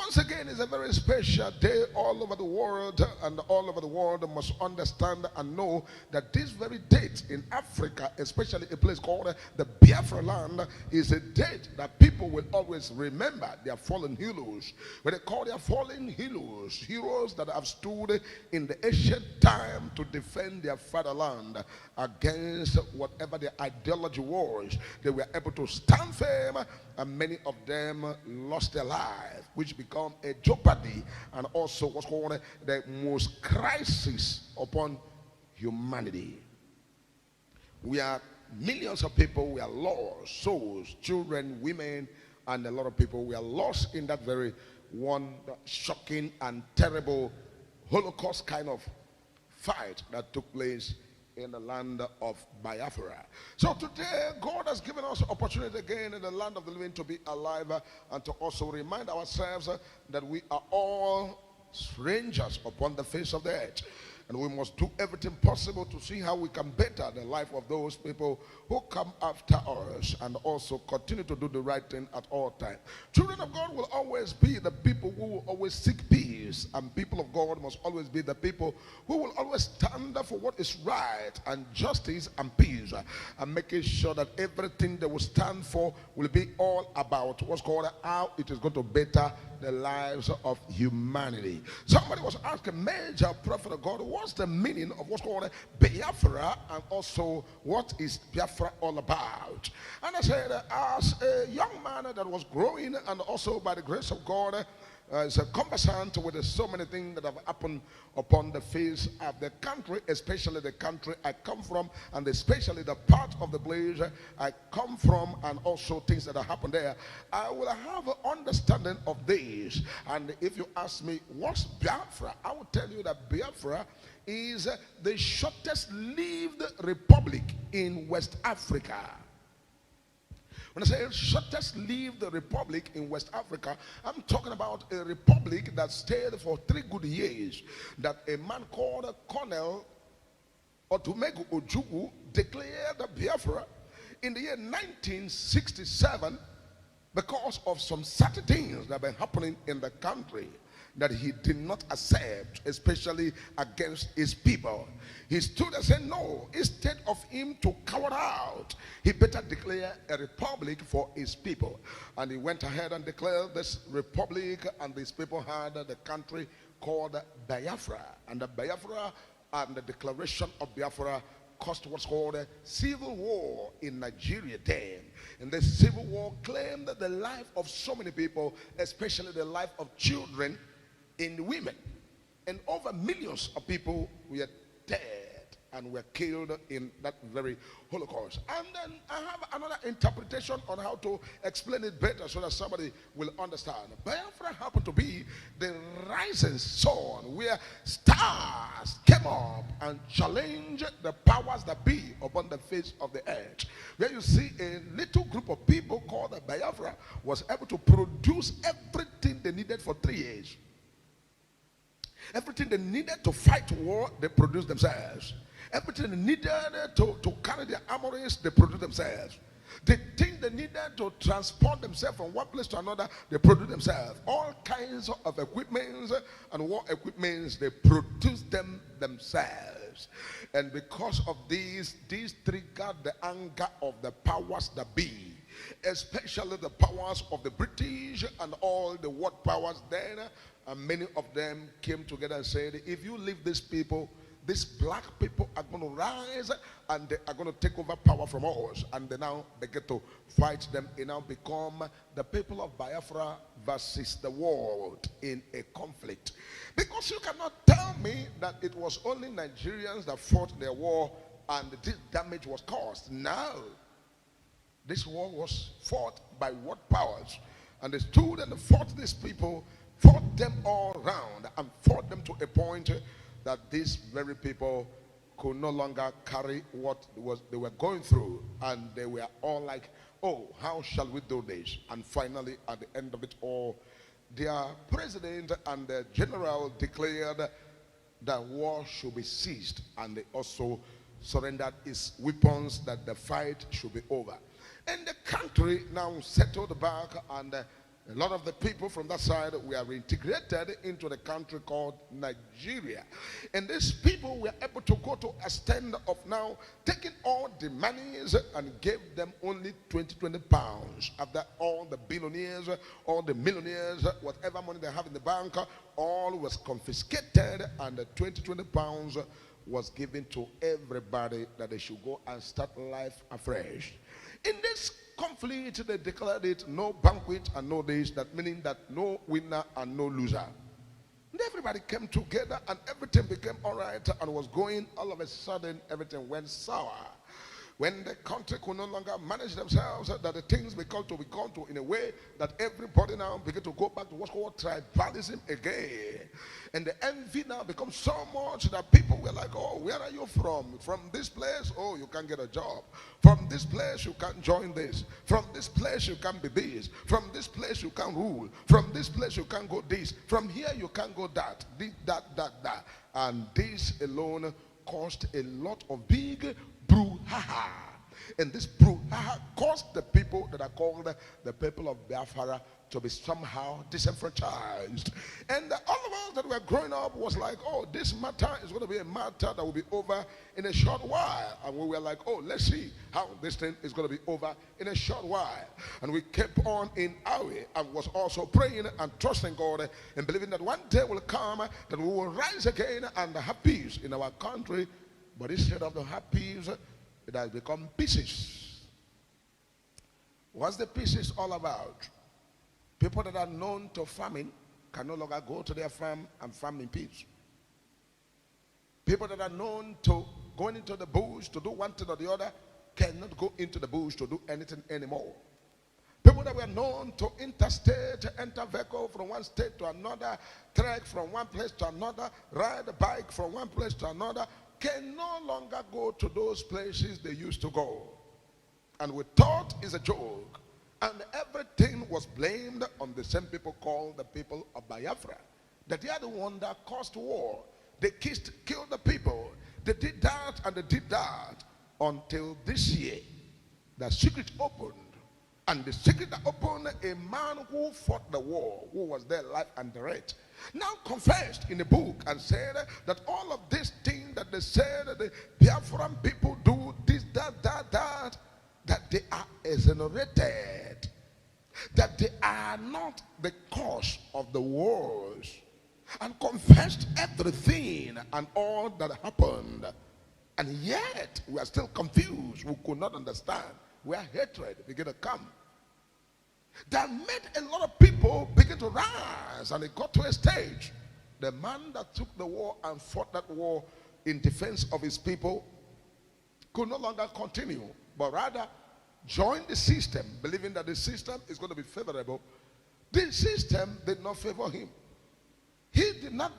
once again, it's a very special day all over the world, and all over the world must understand and know that this very date in Africa, especially a place called the Biafra land, is a date that people will always remember their fallen heroes. When they call their fallen heroes that have stood in the ancient time to defend their fatherland against whatever their ideology was. They were able to stand firm, and many of them lost their lives, which become a jeopardy and also what's called the most crisis upon humanity. We are millions of people, we are lost, souls, children, women, and a lot of people. We are lost in that very one shocking and terrible Holocaust kind of fight that took place in the land of Biafra. So today, God has given us opportunity again in the land of the living to be alive and to also remind ourselves that we are all strangers upon the face of the earth. And we must do everything possible to see how we can better the life of those people who come after us, and also continue to do the right thing at all times. Children of God will always be the people who will always seek peace, and people of God must always be the people who will always stand up for what is right and justice and peace, and making sure that everything they will stand for will be all about what's called how it is going to better the lives of humanity. Somebody was asking major prophet of God, what's the meaning of what's called Biafra, and also what is Biafra all about? And I said, as a young man that was growing, and also by the grace of God, is a conversant with so many things that have happened upon the face of the country, especially the country I come from, and especially the part of the place I come from, and also things that have happened there. I will have an understanding of this. And if you ask me what's Biafra, I will tell you that Biafra is the shortest lived republic in West Africa. When I say shortest lived republic in West Africa, I'm talking about a republic that stayed for 3 good years, that a man called Colonel Otumegu Ojukwu declared Biafra in the year 1967 because of some certain things that were happening in the country that he did not accept, especially against his people. He stood and said, no, instead of him to cower out, he better declare a republic for his people. And he went ahead and declared this republic, and these people had the country called Biafra. And the Biafra and the declaration of Biafra caused what's called a civil war in Nigeria then. And the civil war claimed the life of so many people, especially the life of children and women. And over millions of people were dead and were killed in that very Holocaust. And then I have another interpretation on how to explain it better so that somebody will understand. Biafra happened to be the rising sun where stars came up and challenged the powers that be upon the face of the earth. Where you see a little group of people called the Biafra was able to produce everything they needed for 3 years. Everything they needed to fight war, they produced themselves. Everything they needed to carry their armories, they produced themselves. The thing they needed to transport themselves from one place to another, they produced themselves. All kinds of equipments and war equipments, they produced them themselves. And because of these triggered the anger of the powers that be, especially the powers of the British and all the world powers then. And many of them came together and said, if you leave these people, these black people are going to rise and they are going to take over power from us. And they now begin to fight them. It now become the people of Biafra versus the world in a conflict. Because you cannot tell me that it was only Nigerians that fought their war and this damage was caused. No. This war was fought by world powers. And they stood and fought these people, fought them all around, and fought them to a point that these very people could no longer carry what they were going through. And they were all like, oh, how shall we do this? And finally, at the end of it all, their president and the general declared that war should be ceased. And they also surrendered its weapons, that the fight should be over. And the country now settled back, and A lot of the people from that side were reintegrated into the country called Nigeria. And these people were able to go to a stand of now taking all the monies and gave them only 20 pounds. After all the billionaires, all the millionaires, whatever money they have in the bank, all was confiscated, and the 20 pounds was given to everybody that they should go and start life afresh. In this conflict, they declared it no banquet and no days, that meaning that no winner and no loser. And everybody came together and everything became all right and was going. All of a sudden, everything went sour. When the country could no longer manage themselves, that the things began to in a way that everybody now began to go back to what's called tribalism again. And the envy now becomes so much that people were like, oh, where are you from? From this place? Oh, you can't get a job. From this place, you can't join this. From this place, you can't be this. From this place, you can't rule. From this place, you can't go this. From here, you can't go that. This, that. And this alone caused a lot of big brouhaha. And this brouhaha caused the people that are called the people of Biafra to be somehow disenfranchised. And all of us that were growing up was like, oh, this matter is going to be a matter that will be over in a short while. And we were like, oh, let's see how this thing is going to be over in a short while. And we kept on in our way and was also praying and trusting God and believing that one day will come that we will rise again and have peace in our country. But instead of the have peace, it has become pieces. What's the pieces all about? People that are known to farming can no longer go to their farm and farm in peace. People that are known to going into the bush to do one thing or the other cannot go into the bush to do anything anymore. People that were known to interstate, enter vehicle from one state to another, trek from one place to another, ride a bike from one place to another, can no longer go to those places they used to go. And we thought it's a joke. And everything was blamed on the same people called the people of Biafra. That they are the one that caused war. They killed the people. They did that and they did that. Until this year, the secret opened. And the secret that opened, a man who fought the war, who was there life and direct, now confessed in the book and said that all of these things that they said that the Biafran people do, this, that they are exonerated, that they are not the cause of the wars, and confessed everything and all that happened. And yet, we are still confused. We could not understand where hatred began to come. That made a lot of people begin to rise, and it got to a stage. The man that took the war and fought that war in defense of his people could no longer continue, but rather joined the system, believing that the system is going to be favorable. The system did not favor him. He did not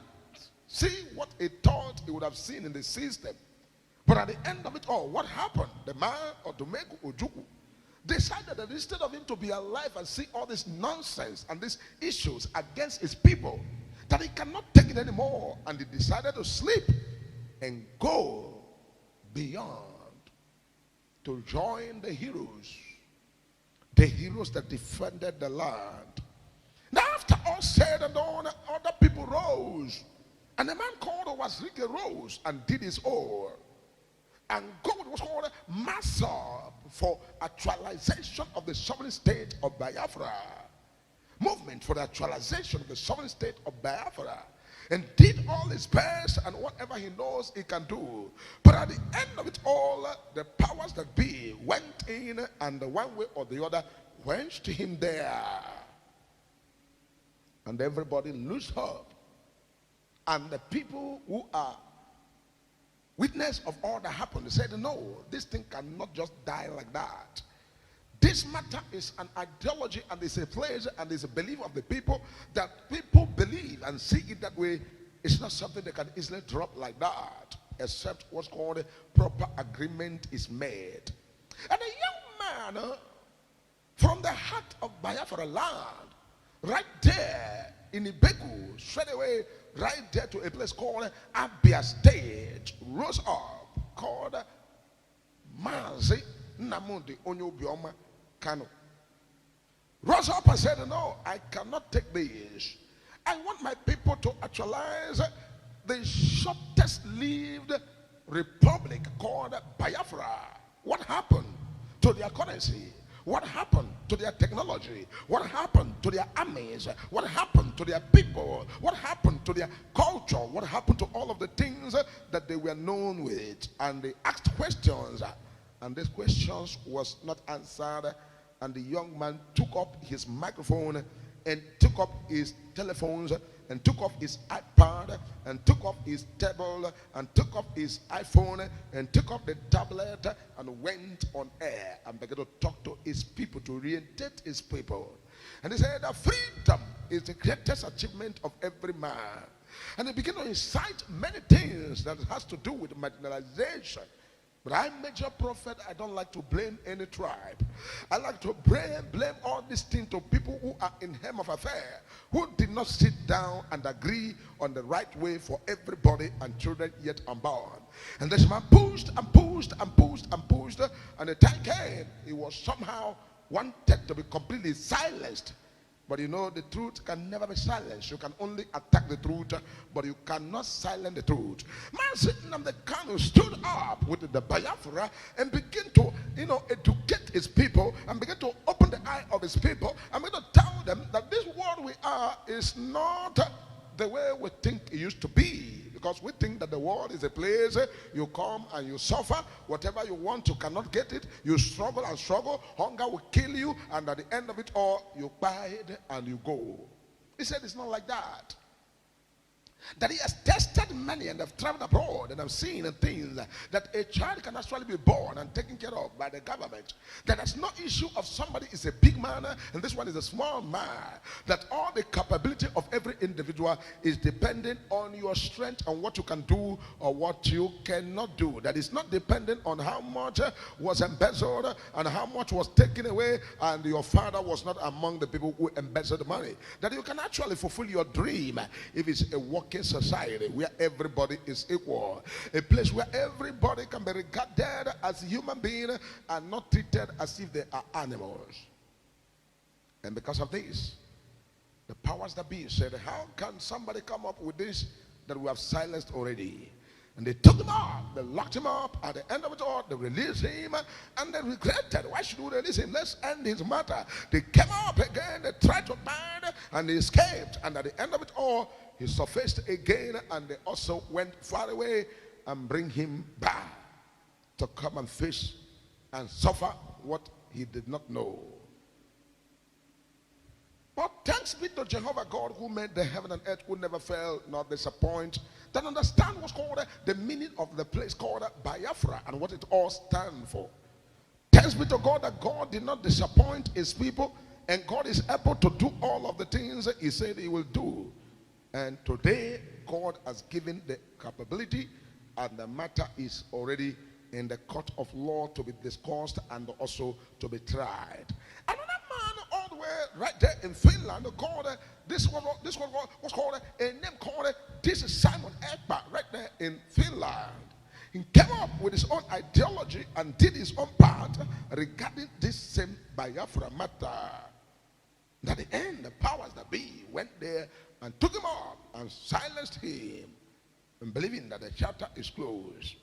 see what he thought he would have seen in the system. But at the end of it all, what happened? The man, or Domegu Ojuku, decided that instead of him to be alive and see all this nonsense and these issues against his people, that he cannot take it anymore. And he decided to sleep and go beyond to join the heroes that defended the land. Now after all said and done, other people rose. And a man called Owasrike rose and did his own. And God was called master for actualization of the sovereign state of Biafra. Movement for the actualization of the sovereign state of Biafra. And did all his best and whatever he knows he can do. But at the end of it all, the powers that be went in and one way or the other quenched him there. And everybody loosed hope. And the people who are witness of all that happened, they said, no, this thing cannot just die like that. This matter is an ideology and it's a place and it's a belief of the people that people believe and see it that way. It's not something they can easily drop like that, except what's called a proper agreement is made. And a young man from the heart of Biafra land, right there in Ibegu, straight away, right there to a place called Abia State, rose up, called Mazi Namundi Onyobioma Kano. rose up and said, no, I cannot take this. I want my people to actualize the shortest lived republic called Biafra. What happened to their currency? What happened to their technology? What happened to their armies? What happened to their people? What happened to their culture? What happened to all of the things that they were known with? And they asked questions, and these questions was not answered. And the young man took up his microphone and took up his telephones and took off his iPad and took off his table and took off his iPhone and took off the tablet and went on air and began to talk to his people, to orientate his people. And he said that freedom is the greatest achievement of every man. And he began to incite many things that has to do with marginalization. But I'm major prophet. I don't like to blame any tribe. I like to blame all these things to people who are in hem of affair, who did not sit down and agree on the right way for everybody and children yet unborn. And this man pushed and pushed and pushed and pushed, and the time came, he was somehow wanted to be completely silenced. But you know, the truth can never be silenced. You can only attack the truth, but you cannot silence the truth. Man sitting on the corner stood up with the Biafra and began to, educate his people and begin to open the eye of his people and begin to tell them that this world we are is not the way we think it used to be. Because we think that the world is a place you come and you suffer. Whatever you want, you cannot get it. You struggle and struggle. Hunger will kill you. And at the end of it all, you bide and you go. He said it's not like that. That he has tested many and have traveled abroad and have seen things that a child can actually be born and taken care of by the government. That there's no issue of somebody is a big man and this one is a small man. That all the capability of every individual is dependent on your strength and what you can do or what you cannot do. That is not dependent on how much was embezzled and how much was taken away and your father was not among the people who embezzled the money. That you can actually fulfill your dream if it's a working society where everybody is equal, a place where everybody can be regarded as a human being and not treated as if they are animals. And because of this, the powers that be said, how can somebody come up with this that we have silenced already? And they took him up, they locked him up. At the end of it all, they released him, and they regretted. Why should we release him? Let's end his matter. They came up again, they tried to bind, and they escaped. And at the end of it all, he surfaced again, and they also went far away and bring him back to come and face and suffer what he did not know. But thanks be to Jehovah God who made the heaven and earth, who never fail nor disappoint, that understand what's called the meaning of the place called Biafra and what it all stands for. Thanks be to God that God did not disappoint his people, and God is able to do all of the things he said he will do. And today, God has given the capability, and the matter is already in the court of law to be discussed and also to be tried. Another man all the way right there in Finland called, this was called a name called, this is Simon Ekberg right there in Finland. He came up with his own ideology and did his own part regarding this same Biafra matter. At the end, the powers that be went there and took him up and silenced him, and believing that the chapter is closed.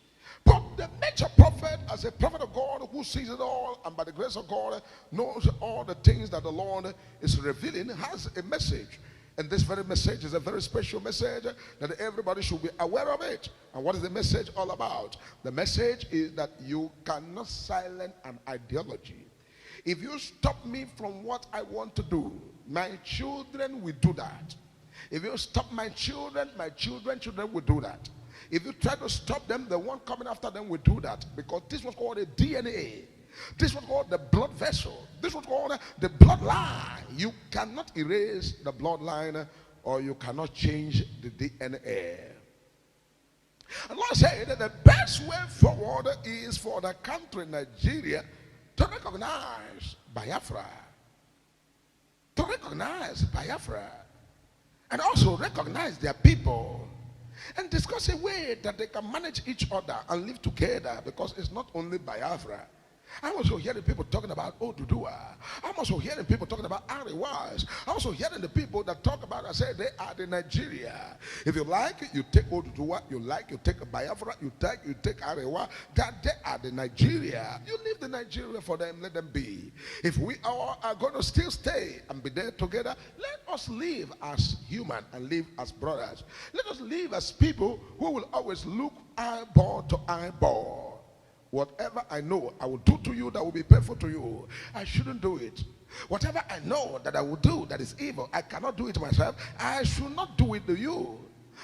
But the major prophet, as a prophet of God who sees it all and by the grace of God knows all the things that the Lord is revealing, has a message. And this very message is a very special message that everybody should be aware of it. And what is the message all about? The message is that you cannot silence an ideology. If you stop me from what I want to do, my children will do that. If you stop my children will do that. If you try to stop them, the one coming after them will do that. Because this was called a DNA. This was called the blood vessel. This was called the bloodline. You cannot erase the bloodline, or you cannot change the DNA. And Lord said that the best way forward is for the country Nigeria to recognize Biafra. To recognize Biafra. And also recognize their people. And discuss a way that they can manage each other and live together. Because it's not only Biafra. I'm also hearing people talking about Odudua. I'm also hearing people talking about Ariwas. I'm also hearing the people that talk about, I say they are the Nigeria. If you like, you take Odudua. You like, you take Biafra. You take Ariwa. That they are the Nigeria. You leave the Nigeria for them. Let them be. If we are going to still stay and be there together, let us live as human and live as brothers. Let us live as people who will always look eyeball to eyeball. Whatever I know I will do to you that will be painful to you, I shouldn't do it. Whatever I know that I will do that is evil, I cannot do it myself. I should not do it to you.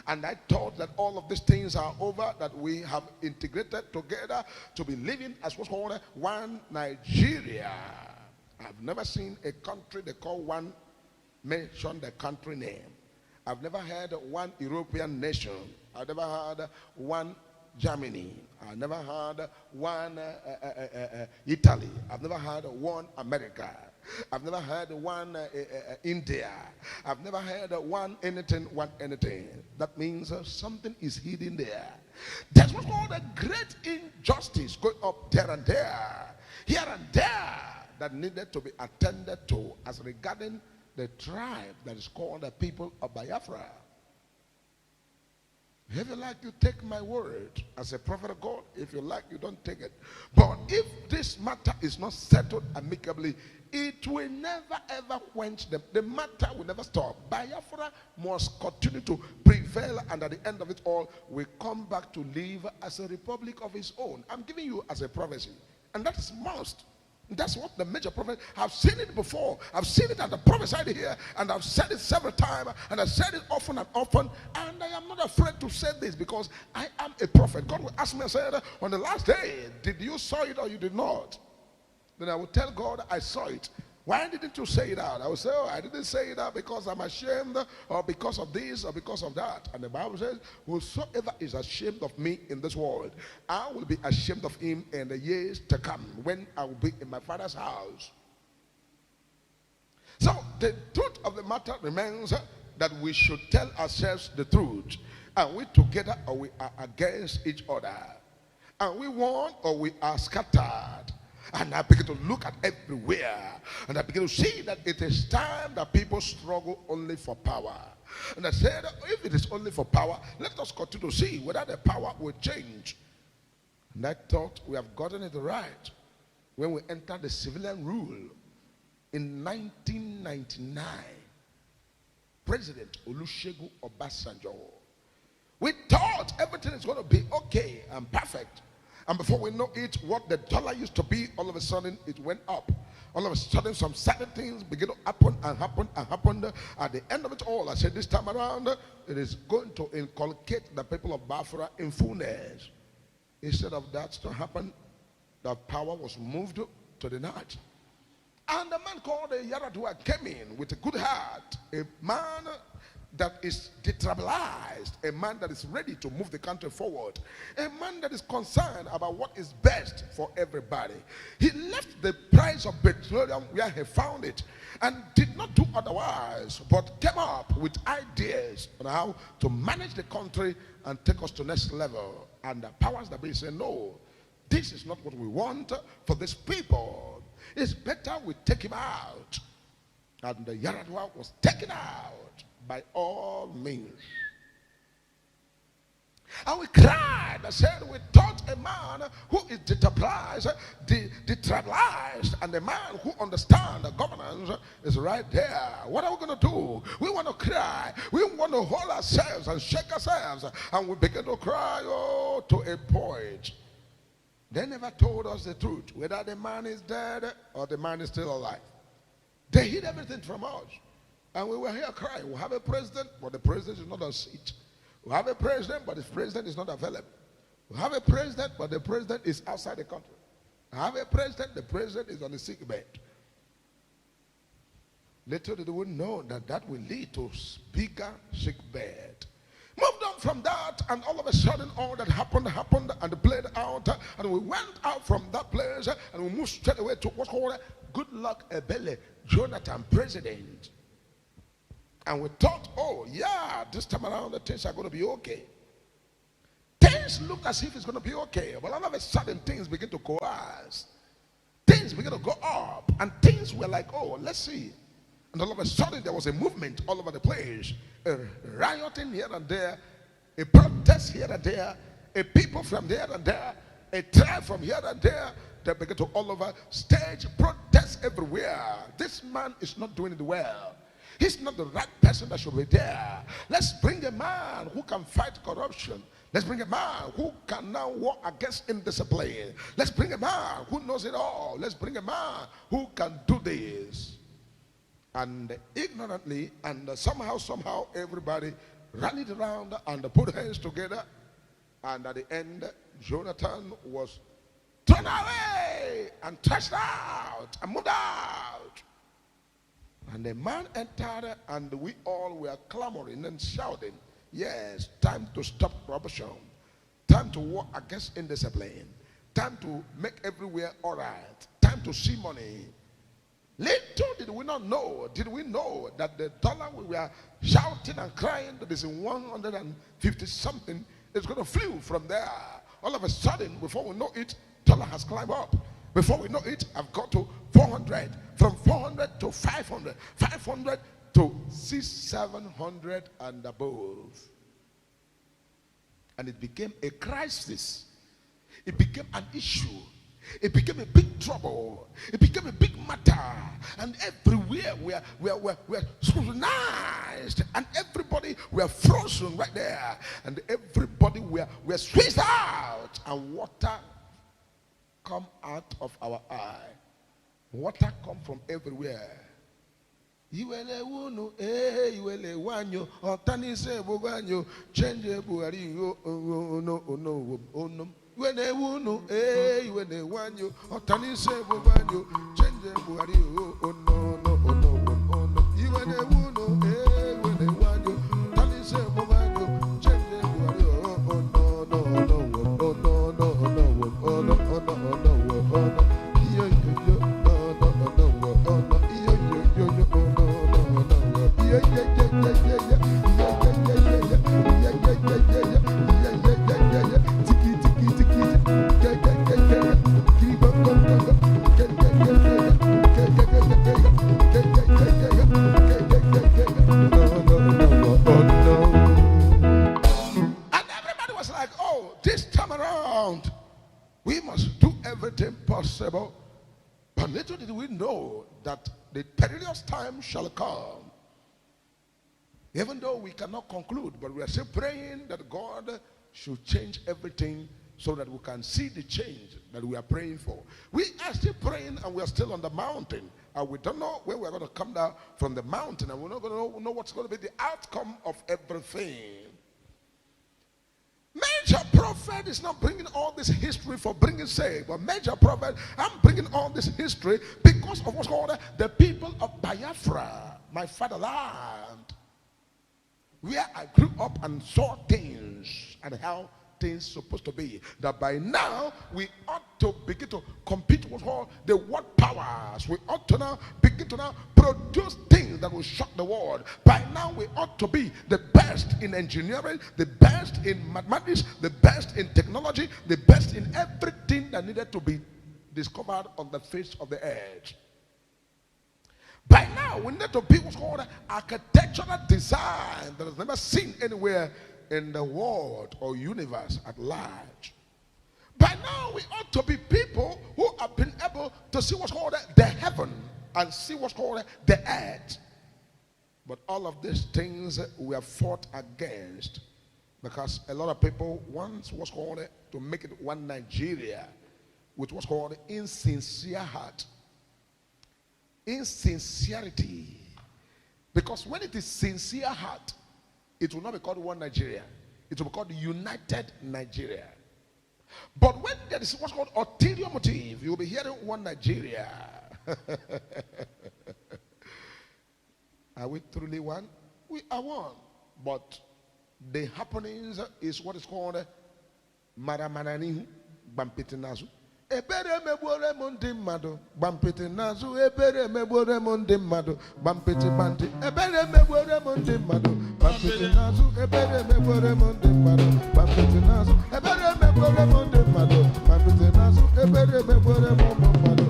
And I thought that all of these things are over, that we have integrated together to be living as what's called one Nigeria. I've never seen a country they call one, mention the country name. I've never heard one European nation. I've never heard one Germany. I never heard one Italy. I've never heard one America. I've never heard one India. I've never heard one anything. That means something is hidden there. That's what's called a great injustice going up there and there, here and there, that needed to be attended to as regarding the tribe that is called the people of Biafra. If you like, you take my word as a prophet of God. If you like, you don't take it. But if this matter is not settled amicably, it will never ever quench them. The matter will never stop. Biafra must continue to prevail, and at the end of it all, we come back to live as a republic of its own. I'm giving you as a prophecy, and that is must. That's what the major prophets have seen it before. I've seen it and I prophesied it here, and I've said it several times, and I've said it often and often, and I am not afraid to say this because I am a prophet. God will ask me and say, on the last day, did you saw it or you did not? Then I will tell God I saw it. Why didn't you say it out? I will say, I didn't say it out because I'm ashamed, or because of this, or because of that. And the Bible says, whosoever is ashamed of me in this world, I will be ashamed of him in the years to come, when I will be in my Father's house. So the truth of the matter remains that we should tell ourselves the truth. Are we together or we are against each other? Are we one or we are scattered? And I begin to look at everywhere, and I begin to see that it is time that people struggle only for power. And I said, if it is only for power, let us continue to see whether the power will change. And I thought we have gotten it right when we entered the civilian rule in 1999. President Olusegun Obasanjo. We thought everything is going to be okay and perfect. And before we know it, what the dollar used to be, all of a sudden it went up. All of a sudden some certain things begin to happen and happen and happen. At the end of it all, I said this time around, it is going to inculcate the people of Biafra in fullness. Instead of that to happen, the power was moved to the north. And a man called Yaradua came in with a good heart, a man that is detribalized, a man that is ready to move the country forward, a man that is concerned about what is best for everybody. He left the price of petroleum where he found it and did not do otherwise, but came up with ideas on how to manage the country and take us to next level. And the powers that be say, no, this is not what we want for these people. It's better we take him out. And the Yaradua was taken out by all means. And we cried and said, we thought a man who is detribalized, and a man who understands the governance is right there. What are we going to do? We want to cry. We want to hold ourselves and shake ourselves. And we begin to cry, oh, to a point. They never told us the truth, whether the man is dead or the man is still alive. They hid everything from us. And we were here crying. We have a president, but the president is not on seat. We have a president, but the president is not available. We have a president, but the president is outside the country. We have a president, the president is on the sick bed. Little did we know that that will lead to bigger sick bed. Moved on from that, and all of a sudden, all that happened, and played out, and we went out from that place, and we moved straight away to what's called Goodluck Ebele, Jonathan, president. And we thought, oh, yeah, this time around the things are going to be okay. Things look as if it's going to be okay. But all of a sudden, things begin to coalesce. things began to go up, and things were like, oh, let's see. And all of a sudden, there was a movement all over the place, a rioting here and there, a protest here and there, a people from here and there, a tribe from here and there. They began to all over stage protests everywhere. This man is not doing it well. He's not the right person that should be there. Let's bring a man who can fight corruption. Let's bring a man who can now war against indiscipline. Let's bring a man who knows it all. Let's bring a man who can do this. And ignorantly and somehow everybody rallied around and put hands together. And at the end, Jonathan was thrown away and thrashed out and moved out. And the man entered, and we all were clamoring and shouting, yes, time to stop corruption, time to war against indiscipline, time to make everywhere all right, time to see money. Little did we know that the dollar we were shouting and crying that is in 150 something is going to flew from there. All of a sudden, before we know it, dollar has climbed up. Before we know it, I've got to 400, from 400 to 500, 500 to 600, 700 and above. And it became a crisis. It became an issue. It became a big trouble. It became a big matter. And everywhere we are scrutinized. And everybody were frozen right there. And everybody were squeezed out. And water come out of our eye. Water come from everywhere. Iwele wunu iwele wanyo otani se boganyo change buhari ono iwele wunu iwele wanyo otani se boganyo change buhari ono iwele wunu iwele wanyo otani se boganyo change buhari we must do everything possible. But little did we know that the perilous time shall come. Even though we cannot conclude, but we are still praying that God should change everything so that we can see the change that we are praying for. We are still praying, and we are still on the mountain. And we don't know when we are going to come down from the mountain, and we're not going to know what's going to be the outcome of everything. Major prophet is not bringing all this history for bringing sake, but major prophet, I'm bringing all this history because of what's called the people of Biafra, my fatherland, where I grew up and saw things and how things supposed to be. That by now we ought to begin to compete with all the world powers. We ought to now begin to now produce things that will shock the world. By now we ought to be the best in engineering, the best in mathematics, the best in technology, the best in everything that needed to be discovered on the face of the earth. By now we need to be what's called architectural design that is never seen anywhere in the world or universe at large. By now we ought to be people who have been able to see what's called the heaven and see what's called the earth. But all of these things we have fought against because a lot of people want what's called to make it one Nigeria with what's called insincere heart. Insincerity. Because when it is sincere heart, it will not be called one Nigeria. It will be called the United Nigeria. But when there is what's called ulterior motive, you will be hearing one Nigeria. Are we truly one? We are one. But the happenings is what is called Maramananihu Bampitinazu. Ebere mebore mundi mado bampiti nazu ebere mebore mundi mado bampiti banti ebere mebore mundi mado bampiti nazu ebere mebore mundi mado bampiti nazu ebere mebore mundi mado bampiti nazu ebere mebore mundi mado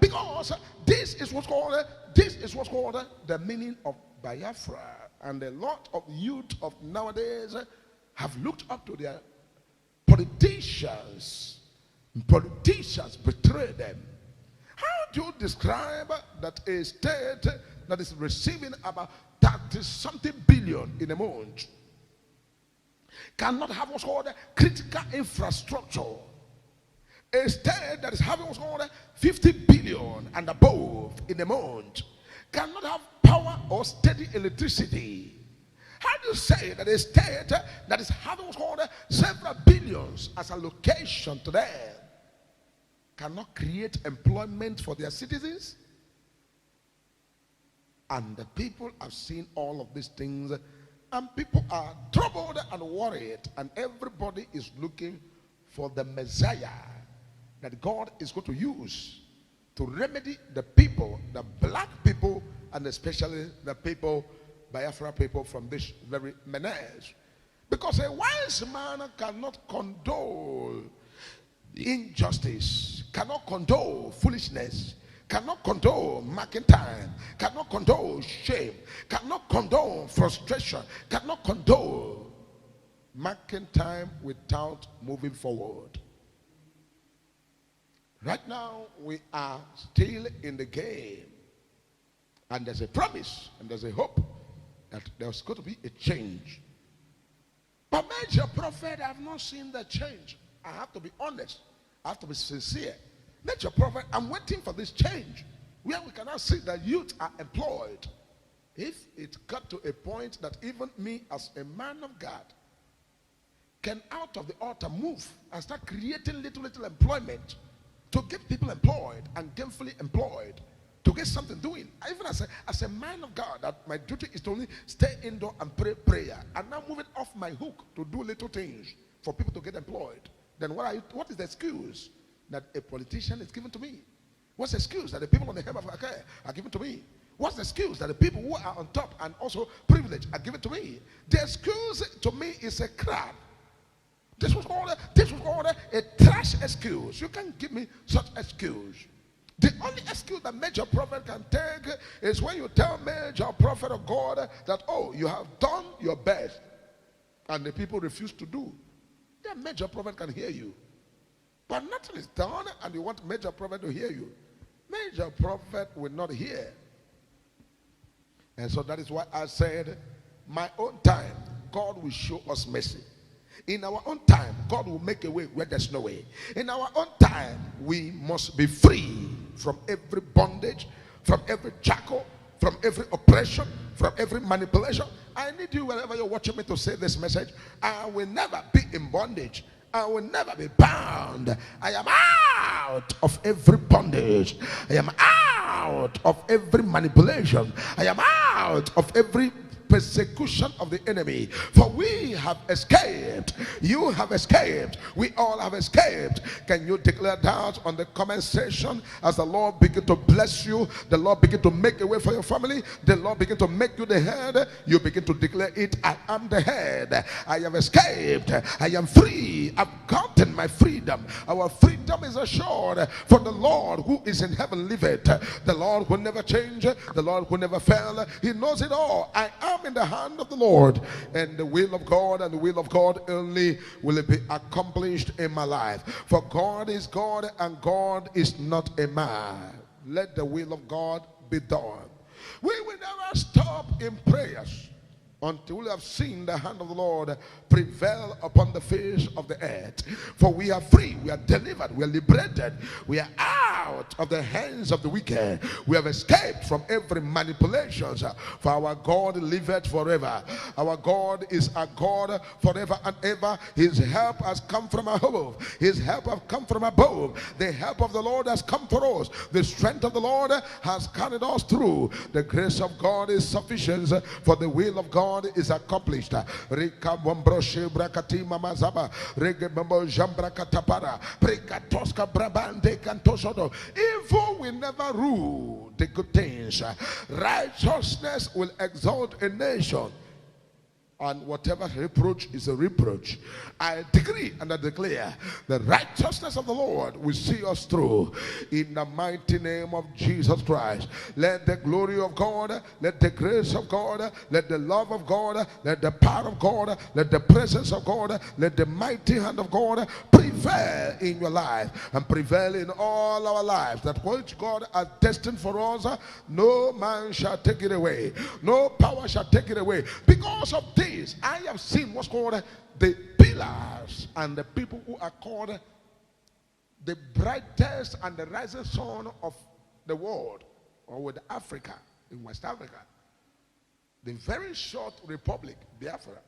Because this is what's called the meaning of Biafra. And a lot of youth of nowadays have looked up to their politicians. Politicians betray them. How do you describe that a state that is receiving about 30-something billion in a month cannot have what's called critical infrastructure? A state that is having what's called 50 billion and above in a month cannot have power or steady electricity. How do you say that a state that is having what's called several billions as allocation to them cannot create employment for their citizens? And the people have seen all of these things, and people are troubled and worried, and everybody is looking for the Messiah that God is going to use to remedy the people, the black people, and especially the people, Biafra people, from this very menace. Because a wise man cannot condole injustice, cannot condole foolishness, cannot condone marking time, cannot condone shame, cannot condone frustration, cannot condone marking time without moving forward. Right now, we are still in the game. And there's a promise and there's a hope that there's going to be a change. But Major Prophet, I have not seen the change. I have to be honest. I have to be sincere. Major Prophet, I'm waiting for this change where we cannot see that youth are employed. If it got to a point that even me as a man of God can out of the altar move and start creating little employment to get people employed and gainfully employed, to get something doing. Even as a man of God, that my duty is to only stay indoor and pray prayer, and now moving off my hook to do little things for people to get employed. Then what is the excuse that a politician is given to me? What's the excuse that the people on the hem of Africa are given to me? What's the excuse that the people who are on top and also privileged are given to me? The excuse to me is a crap. This was called a trash excuse. You can't give me such excuse. The only excuse that Major Prophet can take is when you tell Major Prophet of God that, oh, you have done your best, and the people refuse to do. Then Major Prophet can hear you. But nothing is done, and you want Major Prophet to hear you. Major Prophet will not hear. And so that is why I said, my own time, God will show us mercy. In our own time, God will make a way where there's no way. In our own time, we must be free from every bondage, from every shackle, from every oppression, from every manipulation. I need you, wherever you're watching me, to say this message. I will never be in bondage. I will never be bound. I am out of every bondage. I am out of every manipulation. I am out of every persecution of the enemy. For we have escaped. You have escaped. We all have escaped. Can you declare that on the comment section? As the Lord begin to bless you, the Lord begin to make a way for your family, the Lord begin to make you the head, you begin to declare it. I am the head. I have escaped. I am free. I've gotten my freedom. Our freedom is assured, for the Lord who is in heaven liveth. The Lord will never change. The Lord will never fail. He knows it all. I am in the hand of the Lord, and the will of God and the will of God only will it be accomplished in my life. For God is God and God is not a man. Let the will of God be done. We will never stop in prayers until we have seen the hand of the Lord prevail upon the face of the earth. For we are free, we are delivered, we are liberated, we are out of the hands of the wicked. We have escaped from every manipulation. For our God liveth forever. Our God is a God forever and ever. His help has come from above. His help has come from above. The help of the Lord has come for us. The strength of the Lord has carried us through. The grace of God is sufficient, for the will of God is accomplished. Evil will never rule the good things. Righteousness will exalt a nation. And whatever reproach is a reproach. I decree and I declare the righteousness of the Lord will see us through in the mighty name of Jesus Christ. Let the glory of God, let the grace of God, let the love of God, let the power of God, let the presence of God, let the mighty hand of God prevail in your life and prevail in all our lives. That which God has destined for us, no man shall take it away. No power shall take it away. Because of this, I have seen what's called the pillars and the people who are called the brightest and the rising sun of the world, or with Africa, in West Africa. The very short republic, Biafra,